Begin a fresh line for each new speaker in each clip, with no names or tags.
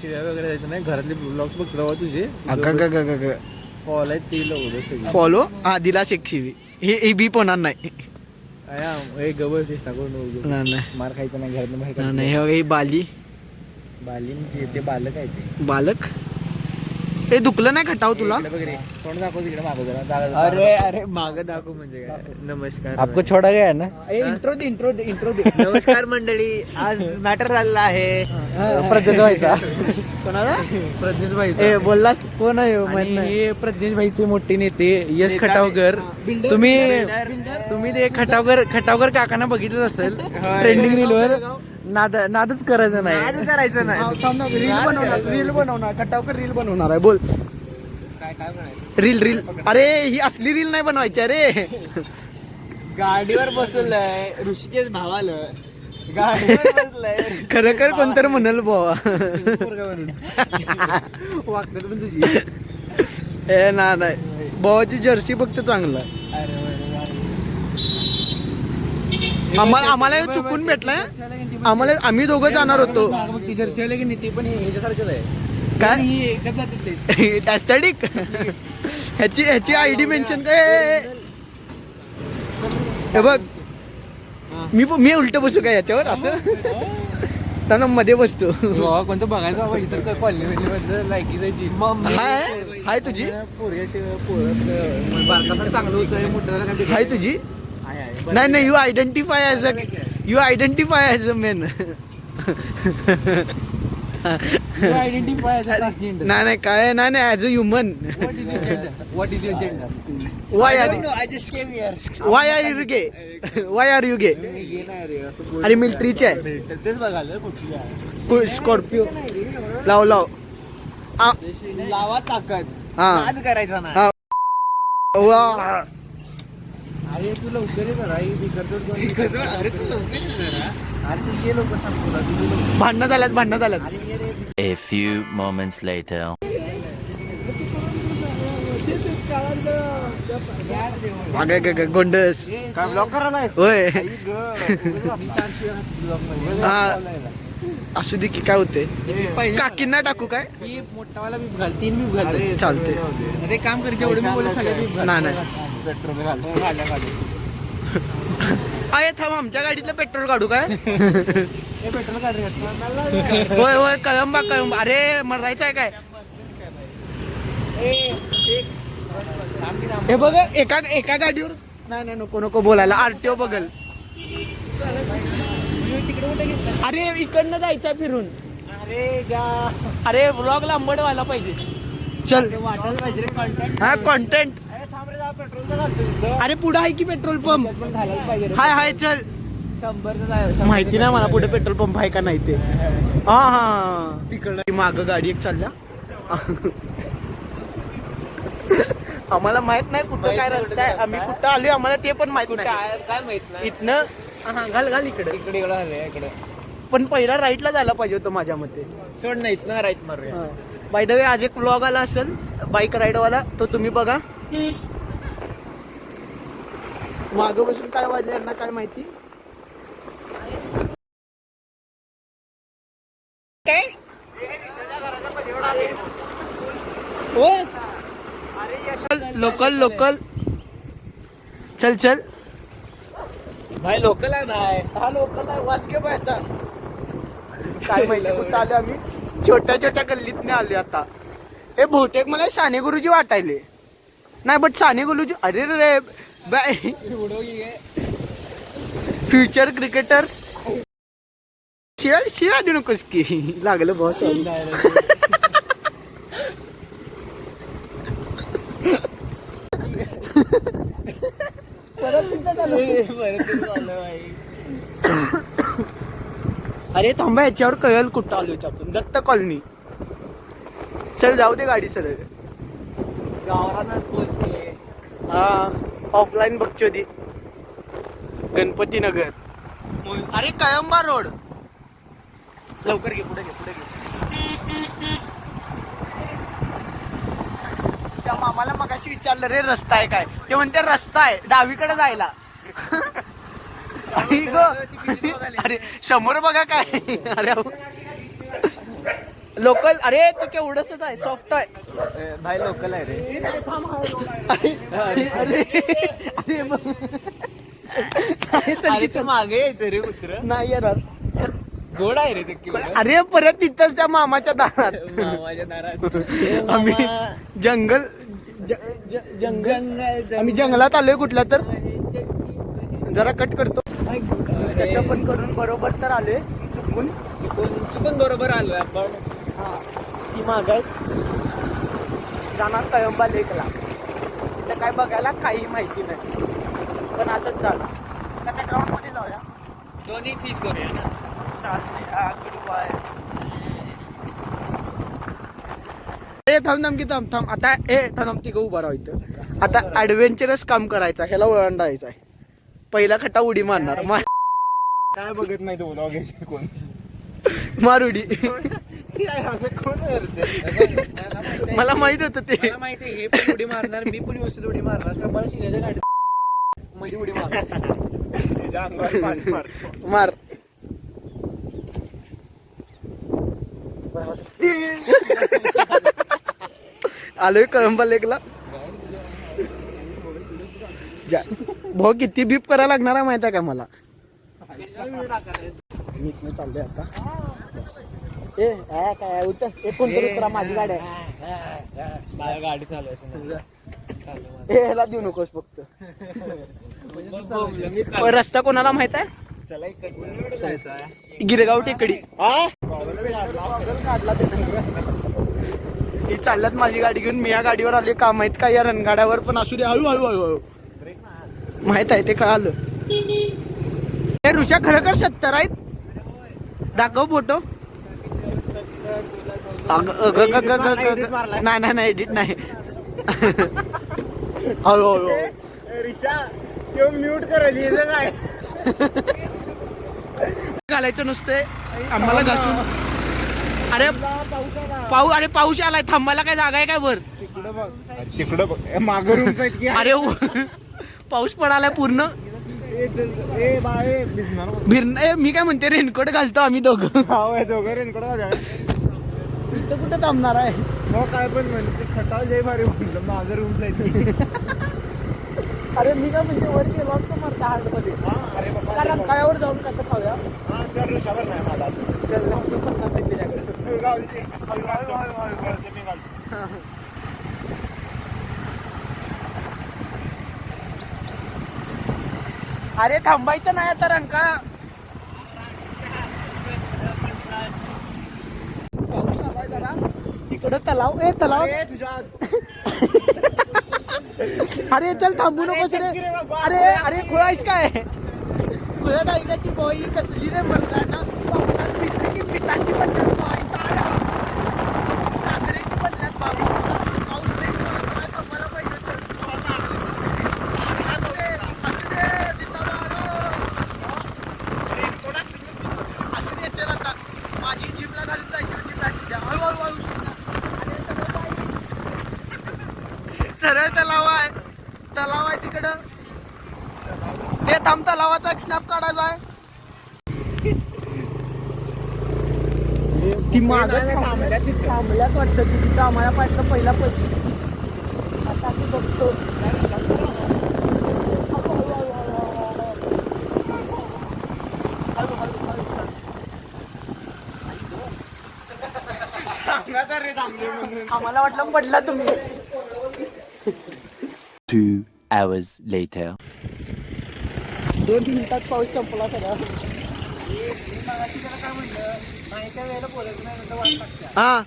शिव्या वगैरे द्यायचं नाही. घरातले ब्लॉग्स बघ तेव्हा तुझे फॉलो आहेत ते लवकर
फॉलो हा दिला शिवी हे बीप होणार नाही.
हे गबर दिसता कोण
नाही
मार खायचं नाही घरात बाहेर
नाही हे बाली
ते बालक आहे ते
बालक ते दुखलं नाही खटाव तुला
तोंड दाखव तिकडे मागं जरा. अरे मागं दाखव म्हणजे काय. नमस्कार
आपको छोड़ा गया है ना.
इंट्रो दे
नमस्कार मंडळी. आज मॅटर झालेला आहे
प्रज्ञेश भाईचा.
कोणाला
प्रज्ञेश भाई.
ए बोललास कोण आहे ह्यो? माहित
आणि
नाही.
हे प्रज्ञेश भाईचे मोठे नेते यश खटावकर. तुम्ही ते खटावकर काकांना बघितलं असेल ट्रेंडिंग रीलवर. नादच करायचं नाही.
करायचं नाही. रील बनवणार खटावकर रील बनवणार आहे. बोल रील अरे ही असली रील नाही बनवायची अरे.
गाडीवर बसवलंय ऋषिकेश भावाला. गाडीवर बसलंय
खरं कोणतर म्हणाल बाबा
वागतात पण तुझी.
ए नाही भावाची जर्सी फक्त चांगला आम्हाला चुकून भेटलाय. आम्ही दोघं जाणार होतो.
ती जर्सी आले की नाही ती पण ह्याच्यासारखंच आहे.
काय
ही एकच जातात
ॲस्थेटिक ह्याची आयडी मेन्शन काय हे बघ. मी उलट बसू काय याच्यावर असं त्यांना मध्ये बसतो.
कोणतं बघायचं बाबा इतर कॉलनी लायकी जायची.
हाय तुझी
बारकासा चांगलं होतं मोठं
हाय तुझी नाही you identify as a man.
Identify
नाही काय नाही as a human.
What is your gender.
Why are you gay अरे मिलिटरीचे आहे.
तेच बघायला
स्कॉर्पिओ लाव
लावा ताकद.
हा
नाद करायचा ना.
हा. वा
अरे तू लवकर ये जरा. अरे तू लवकर ये जरा. अरे तू ये लवकर सांग तुला.
भांडणात आल्यात.
A few moments later.
गोंडस
काय ब्लॉक करायला
होय. हा असू दे की काय होते. काकींना टाकू काय
मोठावाला बीप घाल. 3 बीप घाल
चालते.
अरे काम कर जेवढे मी बोलले सगळ्यात बीप घाल.
नाही
पेट्रोल घाल.
आहे थांब आमच्या गाडीतलं पेट्रोल काढू काय.
पेट्रोल काढ रे.
होय कळंबा अरे मरायचं आहे काय. हे बघ एका गाडीवर नाही नको बोलायला. आरटीओ बघल. अरे इकडनं जायचं फिरून. अरे व्लॉग लांबड व्हायला पाहिजे. चल हा कॉन्टेंट. अरे पुढे आहे की पेट्रोल पंप. हाय चल.
100
माहिती नाही मला पुढे पेट्रोल पंप आहे का नाही ते. हा तिकडं माग गाडी एक चालल्या. आम्हाला माहित नाही कुठं काय रस्ता आहे. आम्ही कुठं आलोय आम्हाला ते पण माहित नाही.
काय माहित नाही.
इथनं घाल इकडे पण पहिला राईटला जायला पाहिजे होतं माझ्या मते.
सोड नाही ना राईट मारूया.
बाय द वे आज एक व्लॉग आला असेल बाईक राईड वाला तो तुम्ही बघा. मागं बसून काय वाजलं यांना काय माहिती. काय लोकल चल
भाई लोकल आहे नाही.
हा लोकल आहे. वासके बायचा काय माहिती कुठं आले आम्ही. छोट्या गल्लीतने आले आता. हे बहुतेक मला साने गुरुजी वाटायले नाही बट साने गुरुजी अरे रे बाय फ्युचर क्रिकेटर. शिवाय देऊ नकोस की लागलं बहुत. अरे थांबा याच्यावर कळेल कुठं आलोय आपण. दत्त कॉलनी. चल जाऊ दे गाडी सरळ. हा ऑफलाईन बघचोदी गणपती नगर. अरे कळंबा रोड. लवकर घे पुढे घे. त्या मामाला मगाशी विचारलं रे रस्ता आहे काय. ते म्हणते रस्ता आहे डावीकडे जायला. अरे समोर बघा काय. अरे लोकल अरे तू केवढंच आहे सॉफ्ट आहे
भाई लोकल आहे रे.
अरे अरे अरे बघ. काय चालली चल.
मागे यायचं रे कुत्र.
नाही येणार.
गोड आहे रे ते.
अरे परत तिथंच त्या मामाच्या दारात
माझ्या दारात
आम्ही जंगल जंगल आम्ही जंगलात आलोय कुठल्या तर जरा कट करतो कसं पण करून बरोबर तर आलोय चुकून
चुकून बरोबर आलोय आपण.
हा ती माग जाणार कळंबा लेकला तिथं काय बघायला काही माहिती नाही पण असंच झालं त्या ग्राउंड मध्ये जाऊया.
दोन्ही चीज करूया ना.
ए थांब की थांब आता थांब तिघं उभा राहा इथं. आता ऍडव्हेंचरस काम करायचं ह्याला वळण द्यायचं आहे. पहिला खटा उडी मारणार
काय बघत नाही तो ब्लॉग कोण.
मार उडी
कोण
मला माहित होतं ते
मला माहिती आहे, हे पण उडी मारणार, मी पण व्यवस्थित उडी मारणार. तर मला शिण्याच्या गाडीत मध्ये उडी मारणार.
मार आलोय कळंबा लेकला. भाऊ किती बीप करायला लागणार आहे माहिती आहे का मला. मी इथनं चाललोय आता. काय उतर कोणतरी उतरा माझी गाडी आहे.
गाडी चालवायची.
ह्याला देऊ नकोस फक्त. रस्ता कोणाला माहित आहे. गिरगाव टेकडी. ही चालल्यात माझी गाडी घेऊन. मी या गाडीवर आले का माहित का या रणगाड्यावर पण असू दे हळू हळू हळू माहित आहे ते कळालं. हे ऋषा खरं 70 आहेत. दाखव फोटो. नाही एडिट नाही. हळू
म्यूट करायची काय
घालायचं नसते आम्हाला घासून. अरे अरे पाऊस आलाय थांबायला काय जागा आहे काय वर.
तिकडं बघ मागं रूम्स आहेत की.
अरे पाऊस पडालाय पूर्ण. मी काय म्हणते रेनकोट घालतो आम्ही दोघं.
रेनकोट
इथं कुठं थांबणार आहे.
मग काय पण म्हणते खटाव जय भारी म्हणलं मागं रूम्स आहेत.
अरे मी काय म्हणते वर गेलो असतो मरता हार्ड मध्ये. कारण कायावर जाऊन काय तर खाऊया.
ऋषावर नाही मला
चल त्याच्याकडे. अरे थांबायचं नाही आता रंका. पाऊस आलाय जरा तिकडं तलाव तलाव. अरे चल थांबू नकोस रे. अरे खुळायस काय. खुळ्या गाडीची बॉई कसली रे मरताना. पिठाची पद्धत सागरेची पद्धत पाऊस मला पाहिजे. माझी जीपला घालून जायची होती. हळूहळू सरळ तलाव आहे तिकडं. हे थांब तलावाचा एक स्नॅप काढायचा आहे. ती थांबल्यात वाटतं ती तिथं आम्हाला पाहिजे पहिला पैसे. आता मी बघतो. आम्हाला वाटलं पडला तुम्ही.
2 hours later.
2 मिनिटात पाऊस संपला सगळा. हा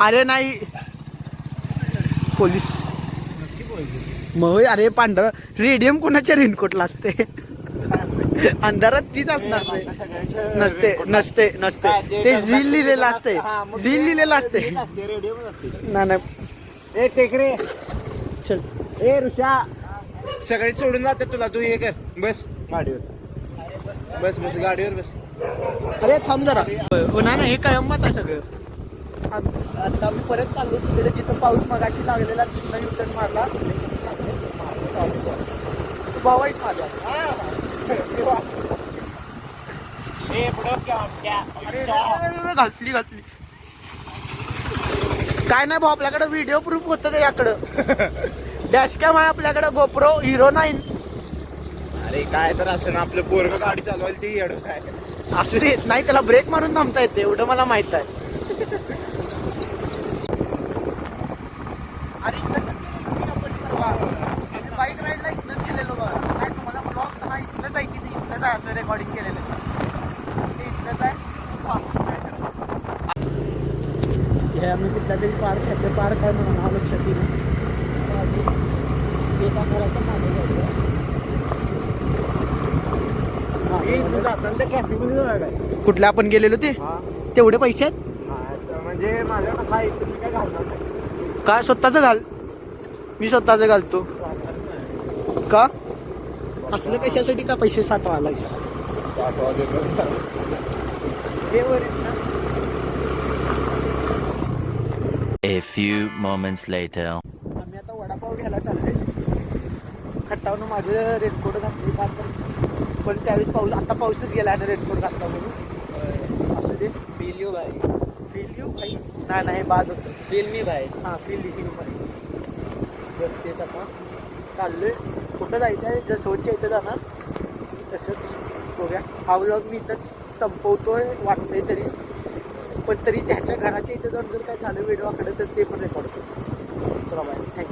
अरे नाही पोलीस मग. अरे पांढरा रेडियम कोणाच्या रेनकोटला असते. अंधारात तीच असणार. नसते ते झील लिहिलेलं असते. नाही
ए टेकरे
चल.
ए ऋषा सगळे सोडून जातात तुला. तू हे कर बस गाडीवर. बस गाडीवर बस.
अरे थांब जरा. नाही हे कळंबात आहे सगळं. आता मी परत चाललो तिकडे जिथं पाऊस मगाशी लागलेला तिथं युटर्न मारला. भावाईत माझा घातली काय नाही भाऊ, आपल्याकडे व्हिडिओ प्रूफ होतं ते याकडं डॅश कॅम आहे आपल्याकडे, गोप्रो हिरो 9.
अरे काय तर असं ना, आपलं पोरग गाडी चालवायला ते येडं काय.
असू दे, नाही त्याला ब्रेक मारून थांबता येते एवढं मला माहित आहे. अरे बाईक राईडला इथनंच गेलेलो बघा, काय तुम्हाला ब्लॉग हा इथनंच आहे की नाही, इथनंच आहे असं रेकॉर्डिंग केलेलं ते इथनंच आहे. हे आम्ही कुठल्या तरी पार्क, ह्याचं पार्क आहे म्हणून नाव लक्षात येईल. एका घराचं मागे जायचं. कुठल्या आपण गेलेलो ते तेवढे पैसे आहेत
म्हणजे माझ्याकडे काय तुम्ही काय घालणार नाही.
का? स्वतःच घाल, मी स्वतःच घालतो का? असलं कशासाठी का पैसे साठवायला
A few moments later.
आम्ही आता वडापाव घ्यायला चाललोय. खट्टावनं माझं रेनकोट घातली पण त्यावेळेस पाऊस, आता पाऊसच गेला आणि रेनकोट घातला म्हणून असं ते फील यू भाई नाही बाद होतं. फील मी भाई, हां फील यू भाई. बस तेच आता चाललोय. कुठं जायचं आहे? जर सोच इथं जाणार तसंच बघूया. हा व्लॉग मी इथंच संपवतोय वाटतंय तरी, पण तरी त्याच्या घराच्या इथं जाऊन जर काय झालं व्हिडिओ आकडे तर ते पण रेकॉर्ड करतो. चला बाय, थँक्यू.